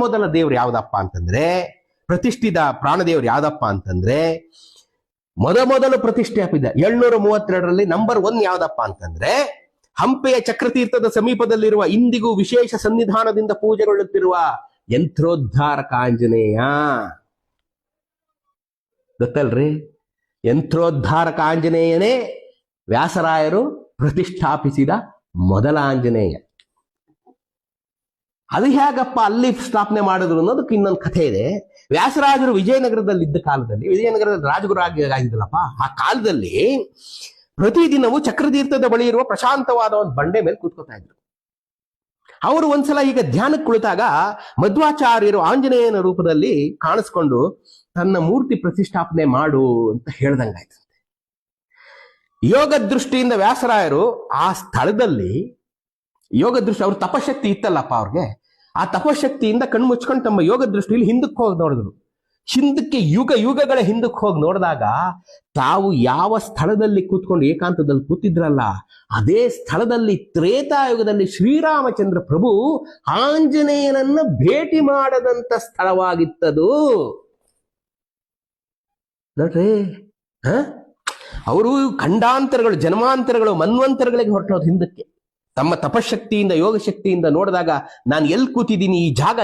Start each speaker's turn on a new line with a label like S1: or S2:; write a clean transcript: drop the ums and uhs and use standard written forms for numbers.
S1: ಮೊದಲ ದೇವ್ರು ಯಾವ್ದಪ್ಪ ಅಂತಂದ್ರೆ, ಪ್ರತಿಷ್ಠಿತ ಪ್ರಾಣದೇವ್ರು ಯಾವ್ದಪ್ಪ ಅಂತಂದ್ರೆ, ಮೊದಲು ಪ್ರತಿಷ್ಠಾಪಿತ 732ರಲ್ಲಿ ನಂಬರ್ 1 ಯಾವ್ದಪ್ಪ ಅಂತಂದ್ರೆ, ಹಂಪೆಯ ಚಕ್ರತೀರ್ಥದ ಸಮೀಪದಲ್ಲಿರುವ ಇಂದಿಗೂ ವಿಶೇಷ ಸನ್ನಿಧಾನದಿಂದ ಪೂಜೆಗೊಳ್ಳುತ್ತಿರುವ ಯಂತ್ರೋದ್ಧಾರಕ ಆಂಜನೇಯ. ಗೊತ್ತಲ್ರಿ? ಯಂತ್ರೋದ್ಧಾರಕ ಆಂಜನೇಯನೇ ವ್ಯಾಸರಾಯರು ಪ್ರತಿಷ್ಠಾಪಿಸಿದ ಮೊದಲ ಆಂಜನೇಯ. ಅದು ಹೇಗಪ್ಪ ಅಲ್ಲಿ ಸ್ಥಾಪನೆ ಮಾಡಿದ್ರು ಅನ್ನೋದಕ್ಕೆ ಇನ್ನೊಂದು ಕಥೆ ಇದೆ. ವ್ಯಾಸರಾಜರು ವಿಜಯನಗರದಲ್ಲಿ ಇದ್ದ ಕಾಲದಲ್ಲಿ, ವಿಜಯನಗರದಲ್ಲಿ ರಾಜಗುರು ಆಗಿದ್ದಲ್ಲಪ್ಪ, ಆ ಕಾಲದಲ್ಲಿ ಪ್ರತಿದಿನವೂ ಚಕ್ರತೀರ್ಥದ ಬಳಿ ಇರುವ ಪ್ರಶಾಂತವಾದ ಒಂದು ಬಂಡೆ ಮೇಲೆ ಕೂತ್ಕೋತಾ ಇದ್ರು. ಅವರು ಒಂದ್ಸಲ ಈಗ ಧ್ಯಾನಕ್ಕೆ ಕುಳಿತಾಗ ಮಧ್ವಾಚಾರ್ಯರು ಆಂಜನೇಯನ ರೂಪದಲ್ಲಿ ಕಾಣಿಸ್ಕೊಂಡು ತನ್ನ ಮೂರ್ತಿ ಪ್ರತಿಷ್ಠಾಪನೆ ಮಾಡು ಅಂತ ಹೇಳ್ದಂಗಾಯ್ತಂತೆ. ಯೋಗ ದೃಷ್ಟಿಯಿಂದ ವ್ಯಾಸರಾಯರು ಆ ಸ್ಥಳದಲ್ಲಿ ಯೋಗ ದೃಷ್ಟಿ, ಅವ್ರ ತಪಶಕ್ತಿ ಇತ್ತಲ್ಲಪ್ಪ ಅವ್ರಿಗೆ, ಆ ತಪಶಕ್ತಿಯಿಂದ ಕಣ್ಣು ಮುಚ್ಕೊಂಡು ತಮ್ಮ ಯೋಗ ದೃಷ್ಟಿಯಲ್ಲಿ ಹಿಂದಕ್ಕೆ ಹೋಗಿ ನೋಡಿದ್ರು. ಹಿಂದಕ್ಕೆ ಯುಗಗಳ ಹಿಂದಕ್ಕೆ ಹೋಗಿ ನೋಡಿದಾಗ ತಾವು ಯಾವ ಸ್ಥಳದಲ್ಲಿ ಕೂತ್ಕೊಂಡು ಏಕಾಂತದಲ್ಲಿ ಕೂತಿದ್ರಲ್ಲ, ಅದೇ ಸ್ಥಳದಲ್ಲಿ ತ್ರೇತಾಯುಗದಲ್ಲಿ ಶ್ರೀರಾಮಚಂದ್ರ ಪ್ರಭು ಆಂಜನೇಯನನ್ನ ಭೇಟಿ ಮಾಡದಂತ ಸ್ಥಳವಾಗಿತ್ತದು. ನೋಡ್ರಿ, ಅವರು ಖಂಡಾಂತರಗಳು, ಜನ್ಮಾಂತರಗಳು, ಮನ್ವಂತರಗಳಿಗೆ ಹೊರಟೋದು ಹಿಂದಕ್ಕೆ. ತಮ್ಮ ತಪಶಕ್ತಿಯಿಂದ ಯೋಗ ಶಕ್ತಿಯಿಂದ ನೋಡಿದಾಗ ನಾನು ಎಲ್ಲಿ ಕೂತಿದ್ದೀನಿ, ಈ ಜಾಗ